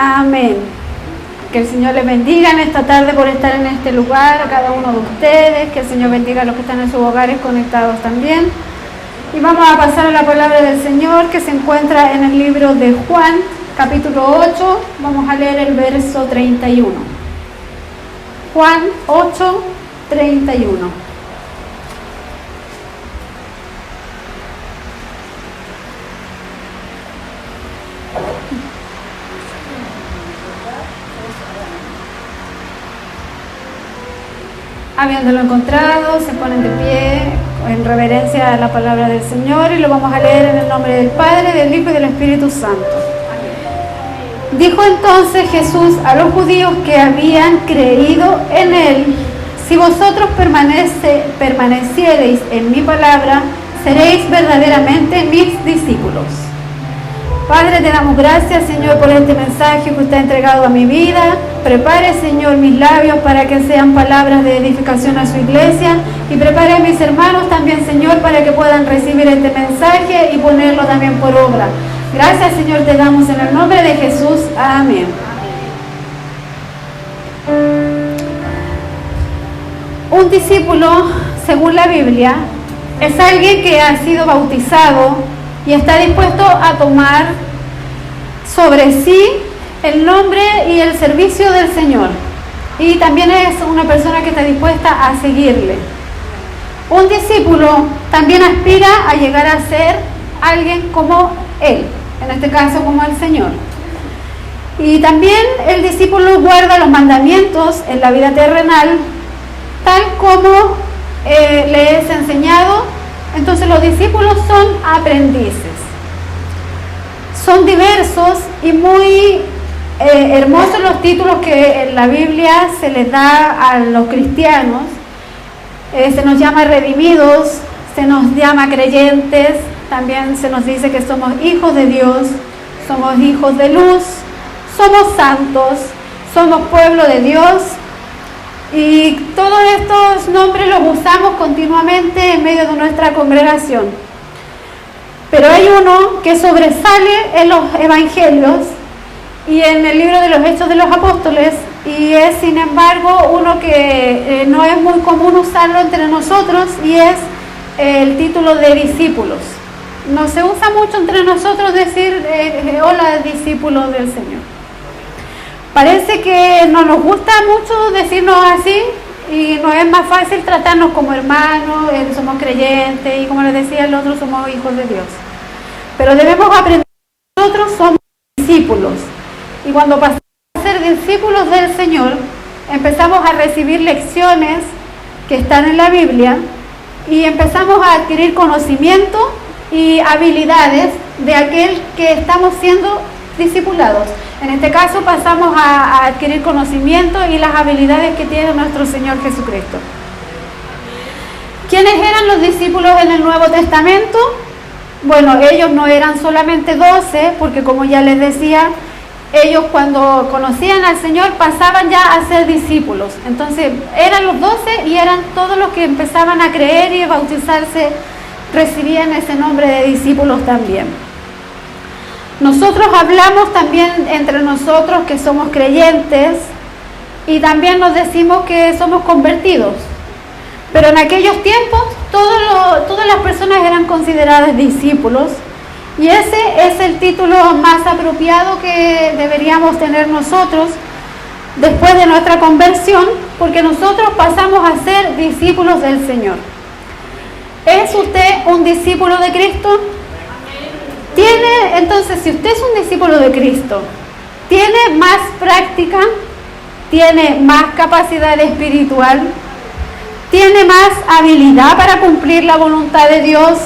Amén. Que el Señor les bendiga en esta tarde por estar en este lugar, a cada uno de ustedes. Que el Señor bendiga a los que están en sus hogares conectados también. Y vamos a pasar a la palabra del Señor que se encuentra en el libro de Juan, capítulo 8. Vamos a leer el verso 31. Juan 8, 31. Habiéndolo encontrado, se ponen de pie en reverencia a la palabra del Señor y lo vamos a leer en el nombre del Padre, del Hijo y del Espíritu Santo. Dijo entonces Jesús a los judíos que habían creído en Él: si vosotros permaneciereis en mi palabra, seréis verdaderamente mis discípulos. Padre, te damos gracias, Señor, por este mensaje que usted ha entregado a mi vida. Prepare, Señor, mis labios para que sean palabras de edificación a su iglesia. Y prepare a mis hermanos también, Señor, para que puedan recibir este mensaje y ponerlo también por obra. Gracias, Señor, te damos en el nombre de Jesús. Amén. Un discípulo, según la Biblia, es alguien que ha sido bautizado y está dispuesto a tomar sobre sí el nombre y el servicio del Señor. Y también es una persona que está dispuesta a seguirle. Un discípulo también aspira a llegar a ser alguien como Él, en este caso como el Señor. Y también el discípulo guarda los mandamientos en la vida terrenal, tal como le es enseñado. Entonces los discípulos son aprendices. Son diversos y muy hermosos los títulos que en la Biblia se les da a los cristianos. Se nos llama redimidos, se nos llama creyentes, también se nos dice que somos hijos de Dios, somos hijos de luz, somos santos, somos pueblo de Dios. Y todos estos nombres los usamos continuamente en medio de nuestra congregación. Pero hay uno que sobresale en los evangelios y en el libro de los Hechos de los Apóstoles, y es sin embargo uno que no es muy común usarlo entre nosotros, y es el título de discípulos. No se usa mucho entre nosotros decir hola, discípulos del Señor. Parece que no nos gusta mucho decirnos así y nos es más fácil tratarnos como hermanos, somos creyentes y, como les decía, el otro somos hijos de Dios. Pero debemos aprender que nosotros somos discípulos, y cuando pasamos a ser discípulos del Señor, empezamos a recibir lecciones que están en la Biblia y empezamos a adquirir conocimiento y habilidades de aquel que estamos siendo discipulados. En este caso pasamos a adquirir conocimiento y las habilidades que tiene nuestro Señor Jesucristo. ¿Quiénes eran los discípulos en el Nuevo Testamento? Bueno, ellos no eran solamente 12, porque como ya les decía, ellos cuando conocían al Señor pasaban ya a ser discípulos. Entonces eran los 12 y eran todos los que empezaban a creer y a bautizarse, recibían ese nombre de discípulos también. Nosotros hablamos también entre nosotros que somos creyentes y también nos decimos que somos convertidos. Pero en aquellos tiempos todas las personas eran consideradas discípulos, y ese es el título más apropiado que deberíamos tener nosotros después de nuestra conversión, porque nosotros pasamos a ser discípulos del Señor. ¿Es usted un discípulo de Cristo? Entonces, si usted es un discípulo de Cristo, tiene más práctica, tiene más capacidad espiritual, tiene más habilidad para cumplir la voluntad de Dios.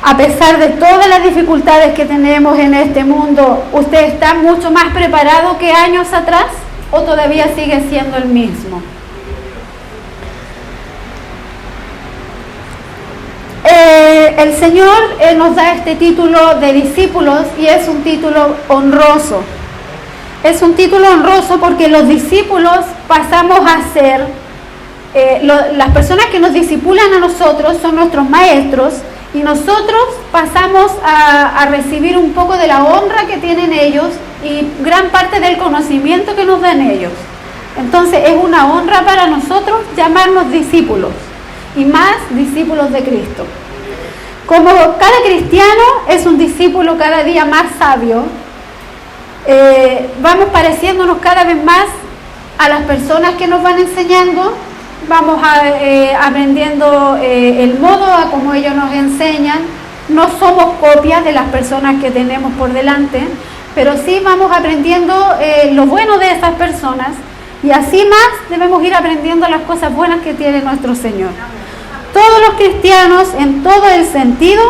A pesar de todas las dificultades que tenemos en este mundo, ¿usted está mucho más preparado que años atrás o todavía sigue siendo el mismo? El Señor nos da este título de discípulos y es un título honroso. Es un título honroso porque los discípulos pasamos a ser, las personas que nos discipulan a nosotros son nuestros maestros, y nosotros pasamos a recibir un poco de la honra que tienen ellos y gran parte del conocimiento que nos dan ellos. Entonces es una honra para nosotros llamarnos discípulos, y más discípulos de Cristo. Como cada cristiano es un discípulo cada día más sabio, vamos pareciéndonos cada vez más a las personas que nos van enseñando, vamos aprendiendo el modo a como ellos nos enseñan. No somos copias de las personas que tenemos por delante, pero sí vamos aprendiendo lo bueno de esas personas, y así más debemos ir aprendiendo las cosas buenas que tiene nuestro Señor. Todos los cristianos, en todo el sentido,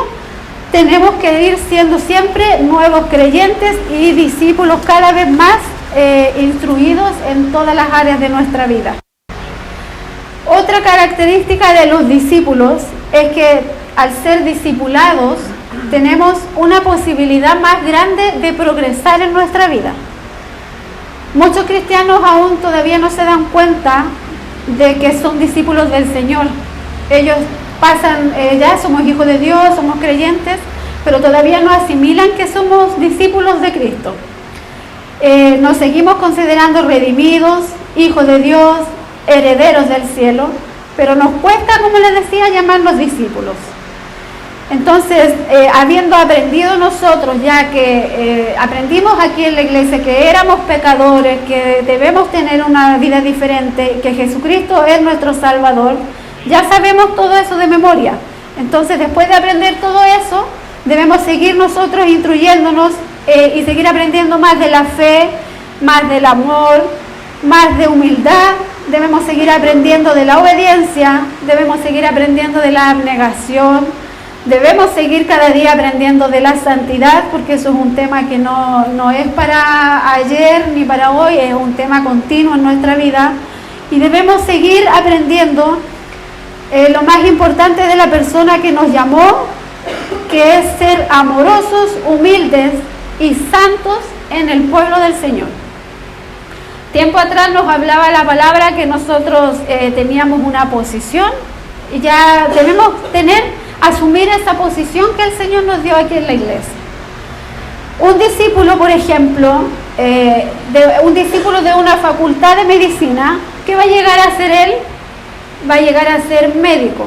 tenemos que ir siendo siempre nuevos creyentes y discípulos cada vez más instruidos en todas las áreas de nuestra vida. Otra característica de los discípulos es que al ser discipulados tenemos una posibilidad más grande de progresar en nuestra vida. Muchos cristianos aún todavía no se dan cuenta de que son discípulos del Señor. Ellos pasan, ya somos hijos de Dios, somos creyentes, pero todavía no asimilan que somos discípulos de Cristo. Nos seguimos considerando redimidos, hijos de Dios, herederos del cielo, pero nos cuesta, como les decía, llamarnos discípulos. Entonces, habiendo aprendido nosotros, ya que aprendimos aquí en la iglesia que éramos pecadores, que debemos tener una vida diferente, que Jesucristo es nuestro Salvador, ya sabemos todo eso de memoria. Entonces, después de aprender todo eso, debemos seguir nosotros instruyéndonos y seguir aprendiendo más de la fe, más del amor, más de humildad. Debemos seguir aprendiendo de la obediencia, debemos seguir aprendiendo de la abnegación, debemos seguir cada día aprendiendo de la santidad, porque eso es un tema que no es para ayer ni para hoy, es un tema continuo en nuestra vida, y debemos seguir aprendiendo lo más importante de la persona que nos llamó, que es ser amorosos, humildes y santos en el pueblo del Señor. Tiempo atrás nos hablaba la palabra que nosotros teníamos una posición, y ya debemos asumir esa posición que el Señor nos dio aquí en la iglesia. Un discípulo, por ejemplo, un discípulo de una facultad de medicina, ¿qué va a llegar a ser él? Va a llegar a ser médico,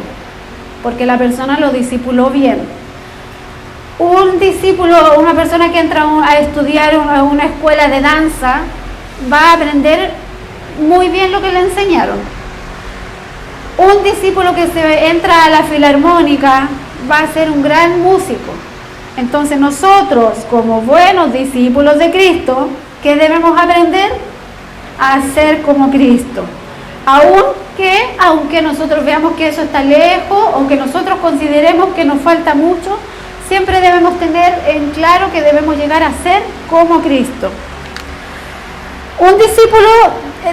porque la persona lo discipuló bien. Un discípulo, una persona que entra a estudiar a una escuela de danza, va a aprender muy bien lo que le enseñaron. Un discípulo que entra a la filarmónica va a ser un gran músico. Entonces nosotros, como buenos discípulos de Cristo, ¿qué debemos aprender? A ser como Cristo. Aunque nosotros veamos que eso está lejos, o que nosotros consideremos que nos falta mucho, siempre debemos tener en claro que debemos llegar a ser como Cristo. Un discípulo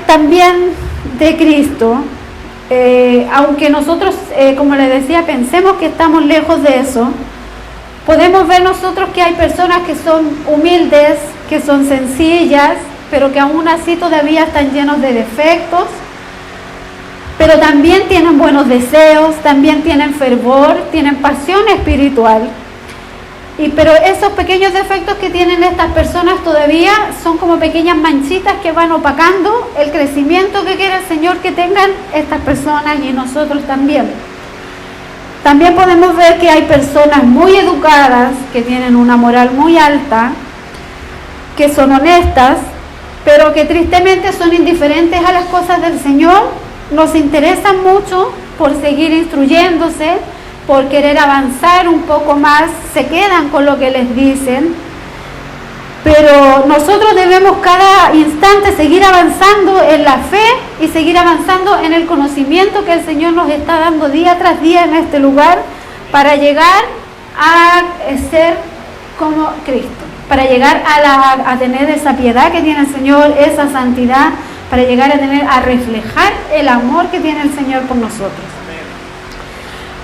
también de Cristo, aunque nosotros, como les decía, pensemos que estamos lejos de eso, podemos ver nosotros que hay personas que son humildes, que son sencillas, pero que aún así todavía están llenos de defectos, pero también tienen buenos deseos, también tienen fervor, tienen pasión espiritual. Pero esos pequeños defectos que tienen estas personas todavía son como pequeñas manchitas que van opacando el crecimiento que quiere el Señor que tengan estas personas, y nosotros también. También podemos ver que hay personas muy educadas, que tienen una moral muy alta, que son honestas, pero que tristemente son indiferentes a las cosas del Señor, no se interesan mucho por seguir instruyéndose, por querer avanzar un poco más, se quedan con lo que les dicen. Pero nosotros debemos cada instante seguir avanzando en la fe y seguir avanzando en el conocimiento que el Señor nos está dando día tras día en este lugar, para llegar a ser como Cristo, para llegar a tener esa piedad que tiene el Señor, esa santidad, para llegar a reflejar el amor que tiene el Señor por nosotros.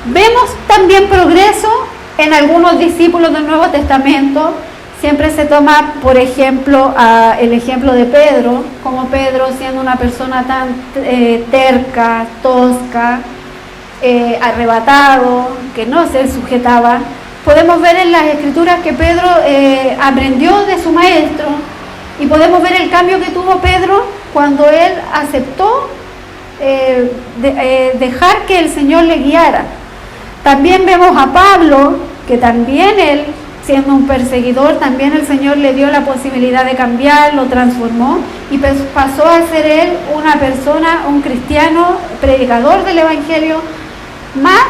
Vemos también progreso en algunos discípulos del Nuevo Testamento. Siempre se toma, por ejemplo, el ejemplo de Pedro, como Pedro, siendo una persona tan terca, tosca, arrebatado, que no se sujetaba. Podemos ver en las Escrituras que Pedro aprendió de su maestro, y podemos ver el cambio que tuvo Pedro cuando él aceptó dejar que el Señor le guiara. También vemos a Pablo, que también él, siendo un perseguidor, también el Señor le dio la posibilidad de cambiar, lo transformó y pasó a ser él una persona, un cristiano, predicador del Evangelio, más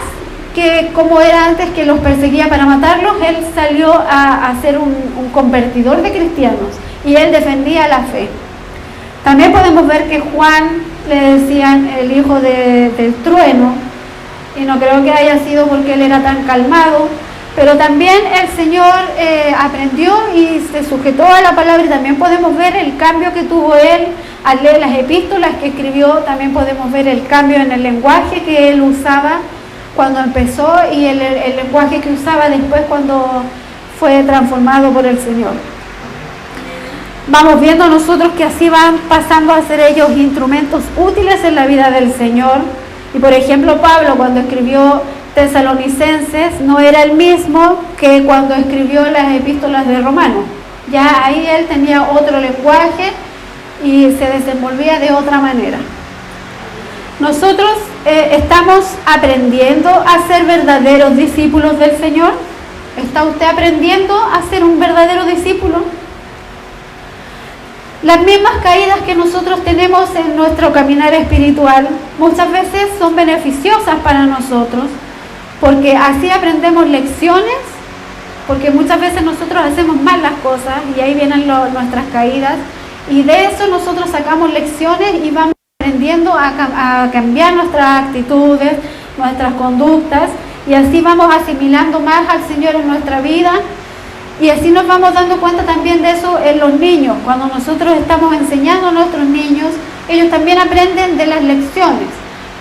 que como era antes, que los perseguía para matarlos. Él salió a ser un convertidor de cristianos y él defendía la fe. También podemos ver que Juan le decían el hijo del trueno, y no creo que haya sido porque él era tan calmado, pero también el Señor aprendió y se sujetó a la palabra, y también podemos ver el cambio que tuvo él al leer las epístolas que escribió. También podemos ver el cambio en el lenguaje que él usaba cuando empezó y el lenguaje que usaba después cuando fue transformado por el Señor. Vamos viendo nosotros que así van pasando a ser ellos instrumentos útiles en la vida del Señor. Y por ejemplo, Pablo, cuando escribió Tesalonicenses, no era el mismo que cuando escribió las epístolas de Romanos. Ya ahí él tenía otro lenguaje y se desenvolvía de otra manera. Nosotros estamos aprendiendo a ser verdaderos discípulos del Señor. ¿Está usted aprendiendo a ser un verdadero discípulo? Las mismas caídas que nosotros tenemos en nuestro caminar espiritual muchas veces son beneficiosas para nosotros, porque así aprendemos lecciones, porque muchas veces nosotros hacemos mal las cosas y ahí vienen nuestras caídas, y de eso nosotros sacamos lecciones y vamos aprendiendo a cambiar nuestras actitudes, nuestras conductas, y así vamos asimilando más al Señor en nuestra vida. Y así nos vamos dando cuenta también de eso en los niños. Cuando nosotros estamos enseñando a nuestros niños, ellos también aprenden de las lecciones.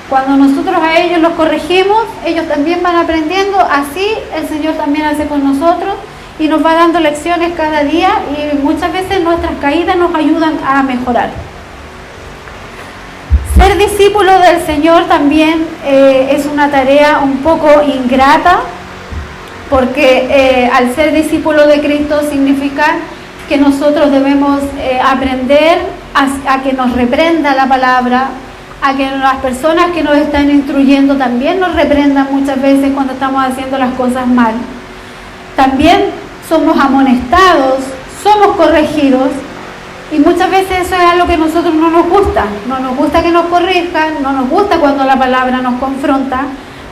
Cuando nosotros a ellos los corregimos, ellos también van aprendiendo. Así el Señor también hace con nosotros y nos va dando lecciones cada día, y muchas veces nuestras caídas nos ayudan a mejorar. Ser discípulo del Señor también es una tarea un poco ingrata, porque al ser discípulo de Cristo significa que nosotros debemos aprender a que nos reprenda la palabra, a que las personas que nos están instruyendo también nos reprendan muchas veces cuando estamos haciendo las cosas mal. También somos amonestados, somos corregidos, y muchas veces eso es algo que a nosotros no nos gusta. No nos gusta que nos corrijan, no nos gusta cuando la palabra nos confronta.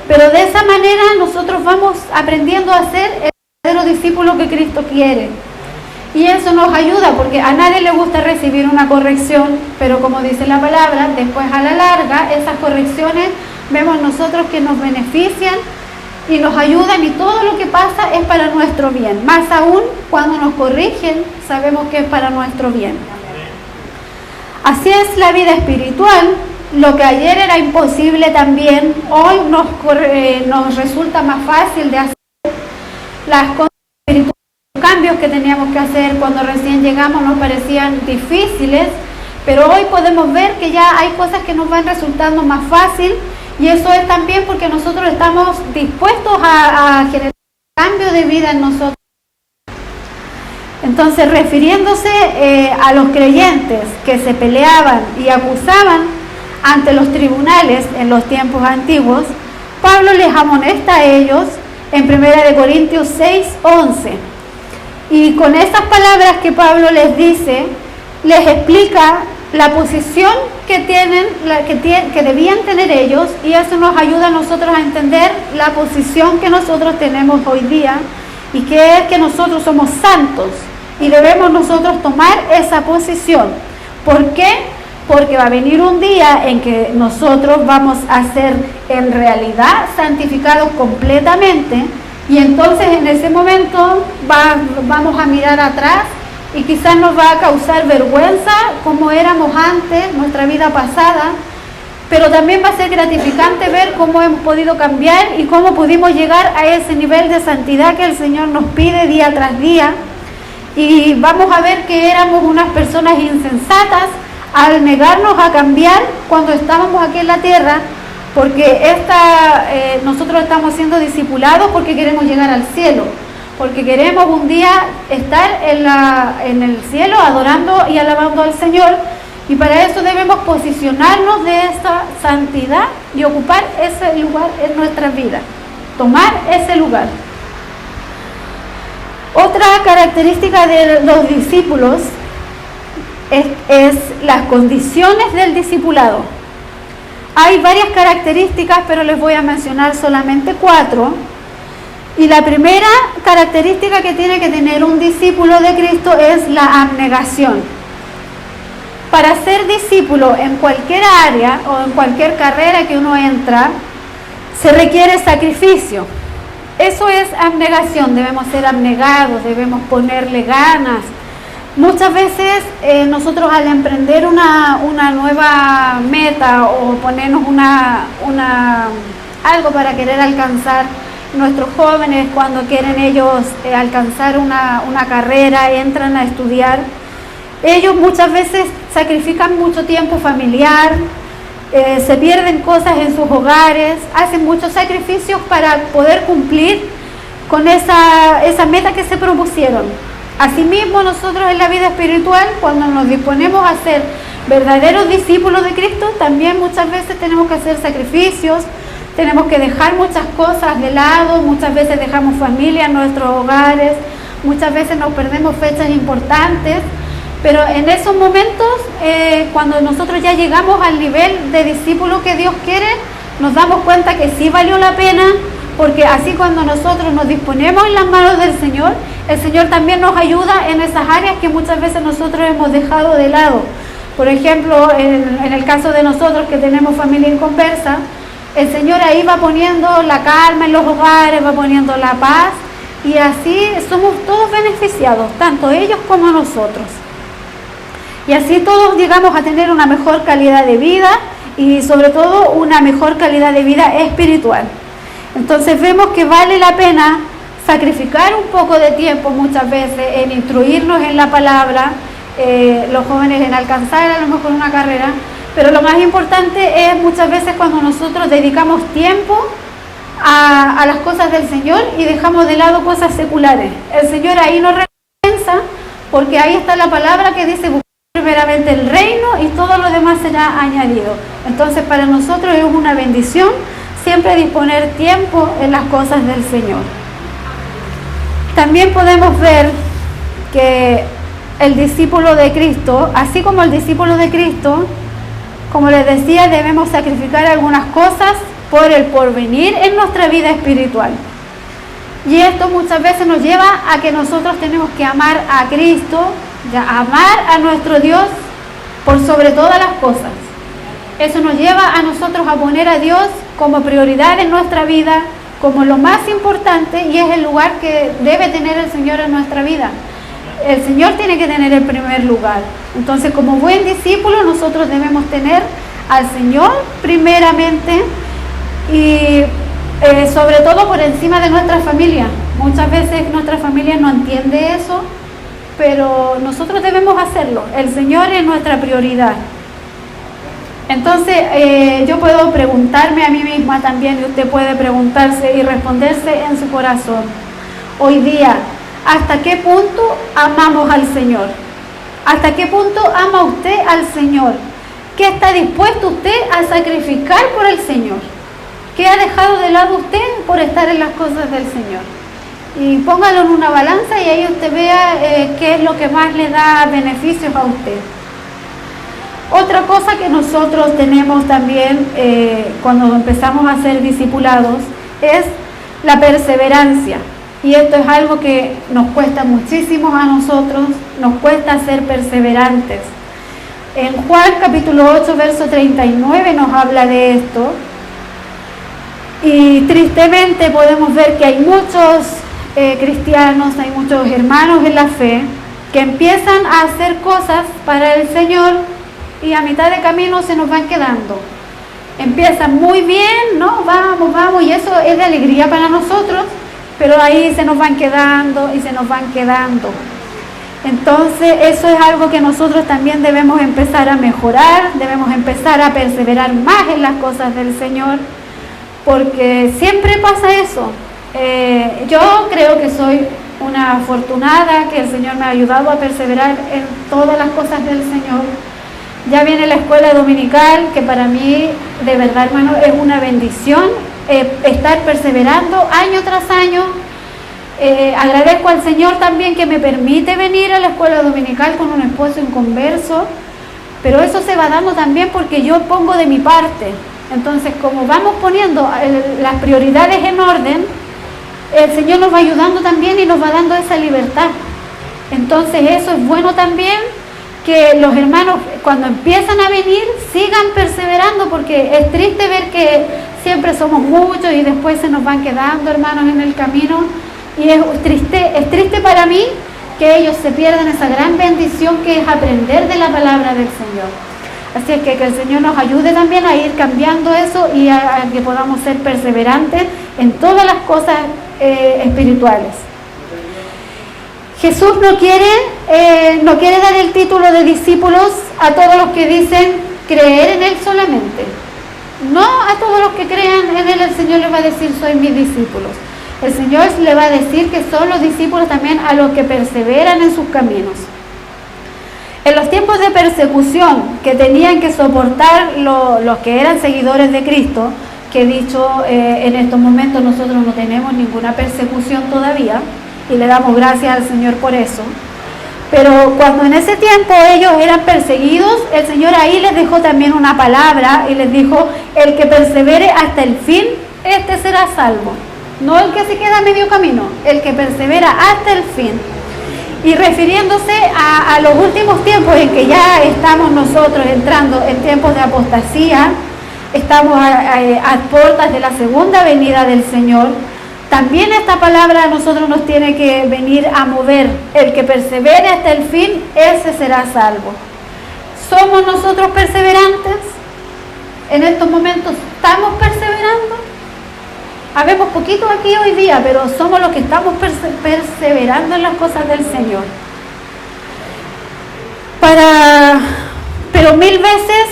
Pero de esa manera nosotros vamos aprendiendo a ser el verdadero discípulo que Cristo quiere. Y eso nos ayuda, porque a nadie le gusta recibir una corrección, pero como dice la palabra, después a la larga esas correcciones vemos nosotros que nos benefician y nos ayudan, y todo lo que pasa es para nuestro bien. Más aún cuando nos corrigen, sabemos que es para nuestro bien. Así es la vida espiritual. Lo que ayer era imposible también, hoy nos resulta más fácil de hacer. Las cosas espirituales, los cambios que teníamos que hacer cuando recién llegamos nos parecían difíciles, pero hoy podemos ver que ya hay cosas que nos van resultando más fácil, y eso es también porque nosotros estamos dispuestos a generar cambio de vida en nosotros. Entonces, refiriéndose a los creyentes que se peleaban y acusaban ante los tribunales en los tiempos antiguos, Pablo les amonesta a ellos en 1 Corintios 6:11. Y con estas palabras que Pablo les dice, les explica la posición que tienen, que debían tener ellos, y eso nos ayuda a nosotros a entender la posición que nosotros tenemos hoy día, y que es que nosotros somos santos y debemos nosotros tomar esa posición. ¿Por qué? Porque va a venir un día en que nosotros vamos a ser en realidad santificados completamente, y entonces en ese momento vamos a mirar atrás y quizás nos va a causar vergüenza como éramos antes, nuestra vida pasada, pero también va a ser gratificante ver cómo hemos podido cambiar y cómo pudimos llegar a ese nivel de santidad que el Señor nos pide día tras día, y vamos a ver que éramos unas personas insensatas al negarnos a cambiar cuando estábamos aquí en la tierra, porque nosotros estamos siendo discipulados porque queremos llegar al cielo. porque queremos un día estar en el cielo adorando y alabando al Señor, y para eso debemos posicionarnos de esta santidad y ocupar ese lugar en nuestra vida, tomar ese lugar. Otra característica de los discípulos es las condiciones del discipulado. Hay varias características, pero les voy a mencionar solamente 4. Y la primera característica que tiene que tener un discípulo de Cristo es la abnegación. Para ser discípulo en cualquier área o en cualquier carrera que uno entra, se requiere sacrificio. Eso es abnegación, debemos ser abnegados, debemos ponerle ganas. Muchas veces nosotros al emprender una nueva meta o ponernos algo para querer alcanzar, nuestros jóvenes cuando quieren ellos alcanzar una carrera, entran a estudiar, ellos muchas veces sacrifican mucho tiempo familiar, se pierden cosas en sus hogares, hacen muchos sacrificios para poder cumplir con esa meta que se propusieron. Asimismo, nosotros en la vida espiritual, cuando nos disponemos a ser verdaderos discípulos de Cristo, también muchas veces tenemos que hacer sacrificios, tenemos que dejar muchas cosas de lado, muchas veces dejamos familia en nuestros hogares, muchas veces nos perdemos fechas importantes, pero en esos momentos, cuando nosotros ya llegamos al nivel de discípulo que Dios quiere, nos damos cuenta que sí valió la pena, porque así cuando nosotros nos disponemos en las manos del Señor, el Señor también nos ayuda en esas áreas que muchas veces nosotros hemos dejado de lado. Por ejemplo, en el caso de nosotros que tenemos familia inconversa, el Señor ahí va poniendo la calma en los hogares, va poniendo la paz, y así somos todos beneficiados, tanto ellos como nosotros. Y así todos llegamos a tener una mejor calidad de vida y sobre todo una mejor calidad de vida espiritual. Entonces vemos que vale la pena sacrificar un poco de tiempo muchas veces en instruirnos en la palabra, los jóvenes en alcanzar a lo mejor una carrera, pero lo más importante es muchas veces cuando nosotros dedicamos tiempo a las cosas del Señor y dejamos de lado cosas seculares. El Señor ahí nos recompensa porque ahí está la palabra que dice: buscar primeramente el reino y todo lo demás será añadido. Entonces para nosotros es una bendición siempre disponer tiempo en las cosas del Señor. También podemos ver que el discípulo de Cristo, así como el discípulo de Cristo, como les decía, debemos sacrificar algunas cosas por el porvenir en nuestra vida espiritual. Y esto muchas veces nos lleva a que nosotros tenemos que amar a Cristo, amar a nuestro Dios por sobre todas las cosas. Eso nos lleva a nosotros a poner a Dios como prioridad en nuestra vida, como lo más importante, y es el lugar que debe tener el Señor en nuestra vida. El Señor tiene que tener el primer lugar. Entonces, como buen discípulo, nosotros debemos tener al Señor primeramente y sobre todo por encima de nuestra familia. Muchas veces nuestra familia no entiende eso, pero nosotros debemos hacerlo. El Señor es nuestra prioridad. Entonces, yo puedo preguntarme a mí misma también, y usted puede preguntarse y responderse en su corazón. Hoy día, ¿hasta qué punto amamos al Señor? ¿Hasta qué punto ama usted al Señor? ¿Qué está dispuesto usted a sacrificar por el Señor? ¿Qué ha dejado de lado usted por estar en las cosas del Señor? Y póngalo en una balanza y ahí usted vea qué es lo que más le da beneficios a usted. Otra cosa que nosotros tenemos también cuando empezamos a ser discipulados es la perseverancia. Y esto es algo que nos cuesta muchísimo a nosotros, nos cuesta ser perseverantes. En Juan capítulo 8, verso 39 nos habla de esto. Y tristemente podemos ver que hay muchos cristianos, hay muchos hermanos en la fe que empiezan a hacer cosas para el Señor y a mitad de camino se nos van quedando. Empiezan muy bien, ¿no? Vamos, y eso es de alegría para nosotros, pero ahí se nos van quedando y se nos van quedando. Entonces eso es algo que nosotros también debemos empezar a mejorar, debemos empezar a perseverar más en las cosas del Señor, porque siempre pasa eso. Yo creo que soy una afortunada, que el Señor me ha ayudado a perseverar en todas las cosas del Señor. Ya viene la escuela dominical, que para mí, de verdad, hermano, es una bendición estar perseverando año tras año. Agradezco al Señor también que me permite venir a la escuela dominical con un esposo inconverso, pero eso se va dando también porque yo pongo de mi parte. Entonces, como vamos poniendo las prioridades en orden, el Señor nos va ayudando también y nos va dando esa libertad. Entonces, eso es bueno también, que los hermanos cuando empiezan a venir sigan perseverando, porque es triste ver que siempre somos muchos y después se nos van quedando hermanos en el camino, y es triste para mí que ellos se pierdan esa gran bendición que es aprender de la palabra del Señor. Así es que el Señor nos ayude también a ir cambiando eso y a que podamos ser perseverantes en todas las cosas espirituales. Jesús no quiere dar el título de discípulos a todos los que dicen creer en Él solamente. No a todos los que crean en Él, el Señor les va a decir soy mis discípulos. El Señor le va a decir que son los discípulos también a los que perseveran en sus caminos. En los tiempos de persecución que tenían que soportar los que eran seguidores de Cristo, que he dicho en estos momentos nosotros no tenemos ninguna persecución todavía, y le damos gracias al Señor por eso. Pero cuando en ese tiempo ellos eran perseguidos, el Señor ahí les dejó también una palabra y les dijo, el que persevere hasta el fin, este será salvo. No el que se queda a medio camino, el que persevera hasta el fin. Y refiriéndose a los últimos tiempos en que ya estamos nosotros entrando en tiempos de apostasía, estamos a puertas de la segunda venida del Señor, también esta palabra a nosotros nos tiene que venir a mover. El que persevere hasta el fin, ese será salvo. ¿Somos nosotros perseverantes? En estos momentos, ¿estamos perseverando? Habemos poquito aquí hoy día, pero somos los que estamos perseverando en las cosas del Señor. Pero mil veces,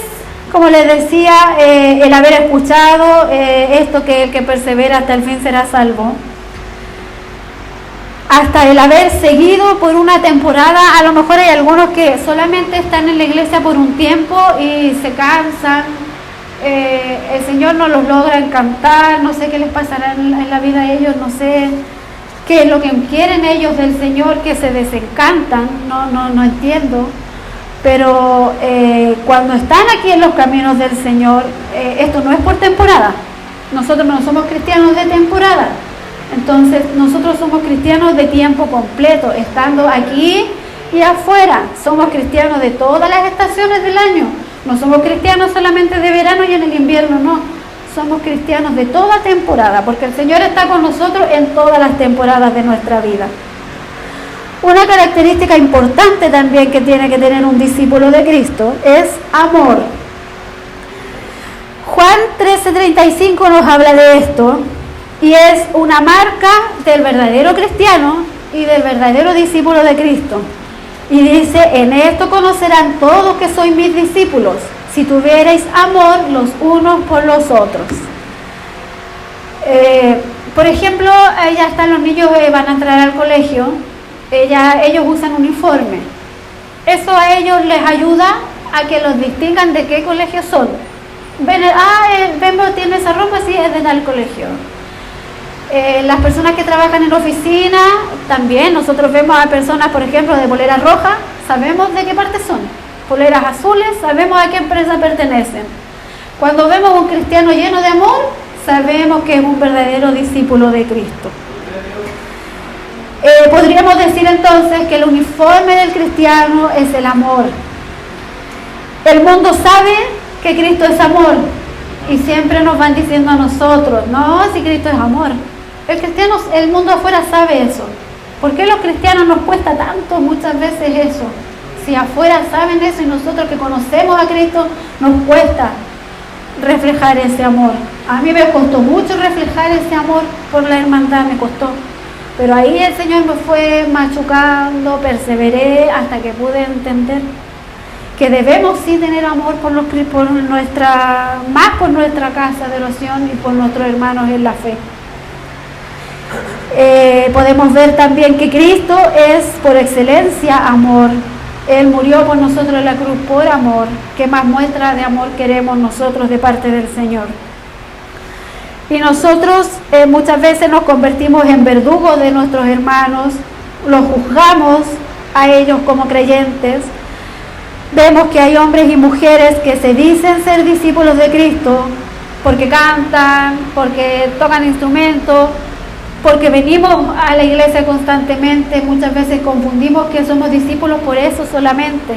como les decía, el haber escuchado esto, que el que persevera hasta el fin será salvo, hasta el haber seguido por una temporada. A lo mejor hay algunos que solamente están en la iglesia por un tiempo y se cansan, el Señor no los logra encantar, no sé qué les pasará en la vida a ellos, no sé qué es lo que quieren ellos del Señor, que se desencantan, no entiendo. Pero cuando están aquí en los caminos del Señor, esto no es por temporada. Nosotros no somos cristianos de temporada. Entonces nosotros somos cristianos de tiempo completo, estando aquí y afuera. Somos cristianos de todas las estaciones del año. No somos cristianos solamente de verano y en el invierno, no. Somos cristianos de toda temporada, porque el Señor está con nosotros en todas las temporadas de nuestra vida. Una característica importante también que tiene que tener un discípulo de Cristo es amor. Juan 13:35 nos habla de esto, y es una marca del verdadero cristiano y del verdadero discípulo de Cristo. Y dice, en esto conocerán todos que sois mis discípulos, si tuvierais amor los unos por los otros. Por ejemplo, ya están los niños, van a entrar al colegio. Ellos usan uniforme. Eso a ellos les ayuda a que los distingan de qué colegio son. Ven, Bembo tiene esa ropa, sí, es de tal colegio. Las personas que trabajan en oficina, también nosotros vemos a personas, por ejemplo, de polera roja, sabemos de qué parte son. Poleras azules, sabemos a qué empresa pertenecen. Cuando vemos a un cristiano lleno de amor, sabemos que es un verdadero discípulo de Cristo. Podríamos decir entonces que el uniforme del cristiano es el amor. El mundo sabe que Cristo es amor y siempre nos van diciendo a nosotros, no, si Cristo es amor. El mundo afuera sabe eso. ¿Por qué los cristianos nos cuesta tanto muchas veces eso? Si afuera saben eso y nosotros que conocemos a Cristo nos cuesta reflejar ese amor. A mí me costó mucho reflejar ese amor por la hermandad, me costó. Pero ahí el Señor me fue machucando, perseveré hasta que pude entender que debemos sí tener amor por nuestra casa de oración y por nuestros hermanos en la fe. Podemos ver también que Cristo es por excelencia amor. Él murió por nosotros en la cruz por amor. ¿Qué más muestra de amor queremos nosotros de parte del Señor? Y nosotros muchas veces nos convertimos en verdugos de nuestros hermanos, los juzgamos a ellos como creyentes. Vemos que hay hombres y mujeres que se dicen ser discípulos de Cristo porque cantan, porque tocan instrumentos, porque venimos a la iglesia constantemente. Muchas veces confundimos que somos discípulos por eso solamente,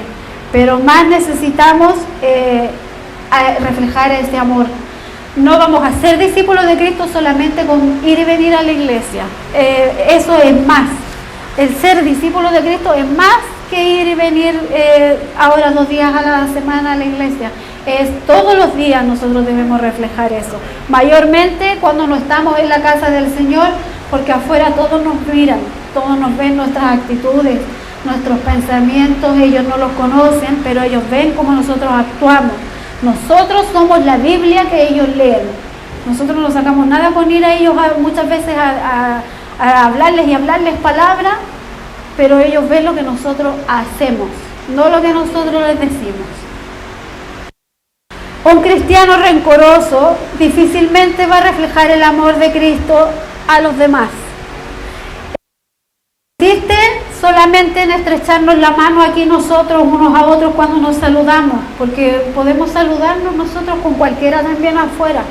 pero más necesitamos reflejar ese amor. No vamos a ser discípulos de Cristo solamente con ir y venir a la iglesia. Eso es más. El ser discípulo de Cristo es más que ir y venir ahora 2 días a la semana a la iglesia. Es todos los días nosotros debemos reflejar eso. Mayormente cuando no estamos en la casa del Señor, porque afuera todos nos miran, todos nos ven nuestras actitudes, nuestros pensamientos. Ellos no los conocen, pero ellos ven cómo nosotros actuamos. Nosotros somos la Biblia que ellos leen. Nosotros no sacamos nada con ir a ellos muchas veces a hablarles y hablarles palabras, pero ellos ven lo que nosotros hacemos, no lo que nosotros les decimos. Un cristiano rencoroso difícilmente va a reflejar el amor de Cristo a los demás. Consiste solamente en estrecharnos la mano aquí nosotros unos a otros cuando nos saludamos, porque podemos saludarnos nosotros con cualquiera también afuera.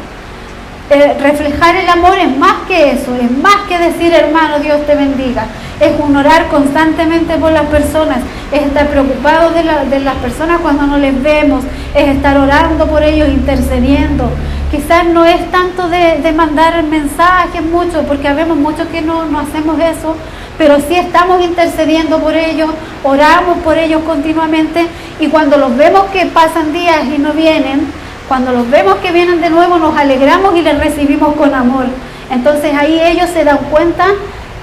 Reflejar el amor es más que eso, es más que decir hermano Dios te bendiga, es un orar constantemente por las personas, es estar preocupado de las personas cuando no les vemos, es estar orando por ellos, intercediendo. Quizás no es tanto de mandar mensajes mucho, porque habemos muchos que no hacemos eso, pero sí estamos intercediendo por ellos, oramos por ellos continuamente, y cuando los vemos que pasan días y no vienen, cuando los vemos que vienen de nuevo, nos alegramos y les recibimos con amor. Entonces ahí ellos se dan cuenta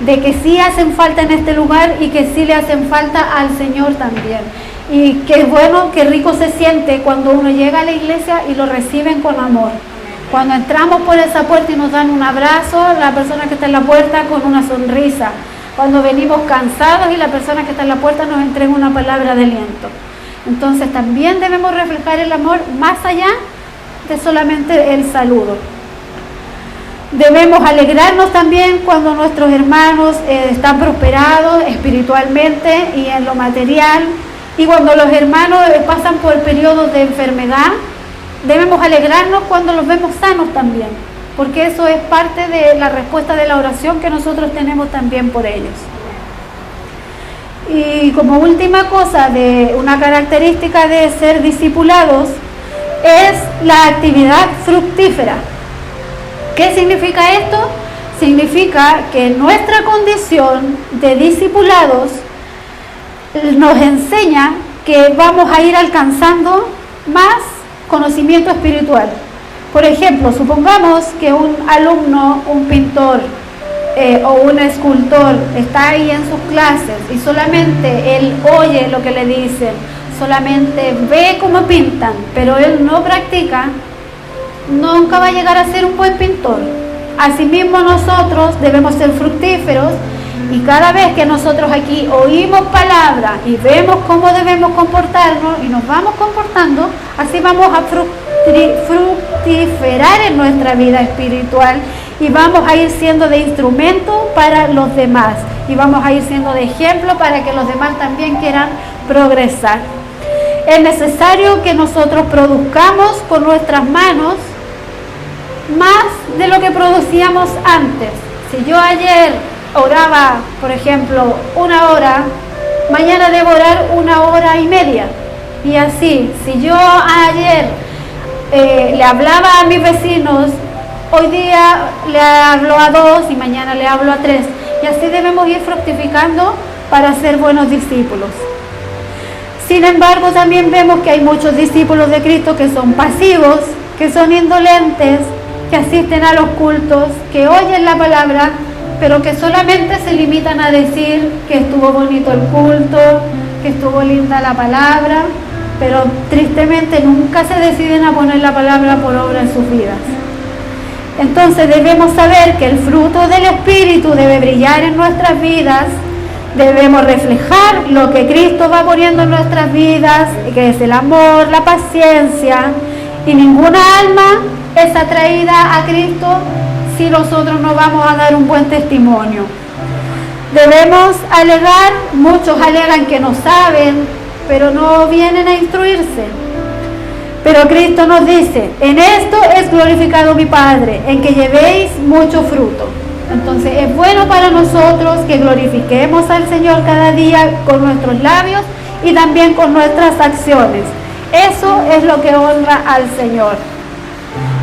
de que sí hacen falta en este lugar y que sí le hacen falta al Señor también. Y qué bueno, qué rico se siente cuando uno llega a la iglesia y lo reciben con amor. Cuando entramos por esa puerta y nos dan un abrazo, la persona que está en la puerta con una sonrisa. Cuando venimos cansados y la persona que está en la puerta nos entrega una palabra de aliento. Entonces también debemos reflejar el amor más allá de solamente el saludo. Debemos alegrarnos también cuando nuestros hermanos están prosperados espiritualmente y en lo material, y cuando los hermanos pasan por periodos de enfermedad, debemos alegrarnos cuando los vemos sanos también, porque eso es parte de la respuesta de la oración que nosotros tenemos también por ellos. Y como última cosa, de una característica de ser discipulados es la actividad fructífera. ¿Qué significa esto? Significa que nuestra condición de discipulados nos enseña que vamos a ir alcanzando más conocimiento espiritual. Por ejemplo, supongamos que un alumno, un pintor, o un escultor está ahí en sus clases y solamente él oye lo que le dicen, solamente ve cómo pintan, pero él no practica, nunca va a llegar a ser un buen pintor. Asimismo nosotros debemos ser fructíferos, y cada vez que nosotros aquí oímos palabras y vemos cómo debemos comportarnos y nos vamos comportando, así vamos a fructiferar en nuestra vida espiritual, y vamos a ir siendo de instrumento para los demás, y vamos a ir siendo de ejemplo para que los demás también quieran progresar. Es necesario que nosotros produzcamos con nuestras manos más de lo que producíamos antes. Si yo ayer oraba, por ejemplo, 1 hora, mañana debo orar 1 hora y media. Y así, si yo ayer le hablaba a mis vecinos, hoy día le hablo a 2 y mañana le hablo a 3. Y así debemos ir fructificando para ser buenos discípulos. Sin embargo, también vemos que hay muchos discípulos de Cristo que son pasivos, que son indolentes, que asisten a los cultos, que oyen la palabra, pero que solamente se limitan a decir que estuvo bonito el culto, que estuvo linda la palabra, pero tristemente nunca se deciden a poner la palabra por obra en sus vidas. Entonces debemos saber que el fruto del Espíritu debe brillar en nuestras vidas. Debemos reflejar lo que Cristo va poniendo en nuestras vidas, que es el amor, la paciencia, y ninguna alma es atraída a Cristo si nosotros no vamos a dar un buen testimonio. Debemos alegar, muchos alegan que no saben, pero no vienen a instruirse. Pero Cristo nos dice, en esto es glorificado mi Padre, en que llevéis mucho fruto. Entonces es bueno para nosotros que glorifiquemos al Señor cada día con nuestros labios y también con nuestras acciones. Eso es lo que honra al Señor.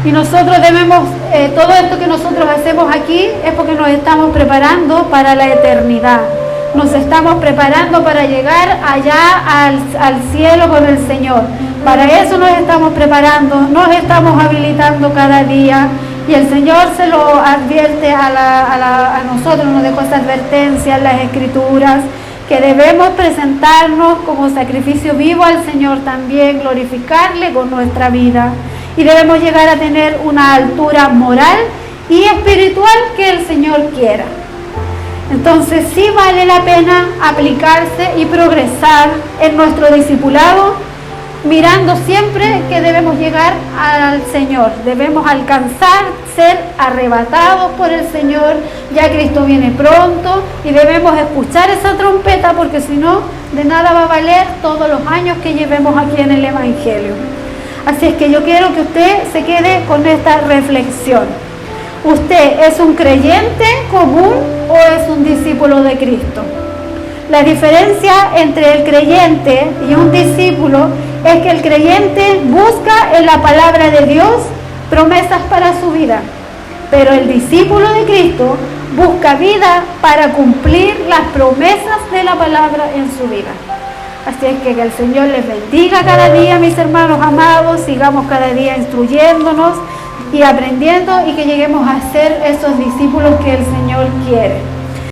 Y nosotros debemos, todo esto que nosotros hacemos aquí es porque nos estamos preparando para la eternidad. Nos estamos preparando para llegar allá al cielo con el Señor. Para eso nos estamos preparando, nos estamos habilitando cada día. Y el Señor se lo advierte a nosotros, nos dejó esa advertencia en las Escrituras, que debemos presentarnos como sacrificio vivo al Señor también, glorificarle con nuestra vida. Y debemos llegar a tener una altura moral y espiritual que el Señor quiera. Entonces sí vale la pena aplicarse y progresar en nuestro discipulado, mirando siempre que debemos llegar al Señor. Debemos alcanzar, ser arrebatados por el Señor. Ya Cristo viene pronto y debemos escuchar esa trompeta, porque si no, de nada va a valer todos los años que llevemos aquí en el Evangelio. Así es que yo quiero que usted se quede con esta reflexión. ¿Usted es un creyente común o es un discípulo de Cristo? La diferencia entre el creyente y un discípulo es que el creyente busca en la palabra de Dios promesas para su vida, pero el discípulo de Cristo busca vida para cumplir las promesas de la palabra en su vida. Así es que el Señor les bendiga cada día, mis hermanos amados. Sigamos cada día instruyéndonos y aprendiendo, y que lleguemos a ser esos discípulos que el Señor quiere.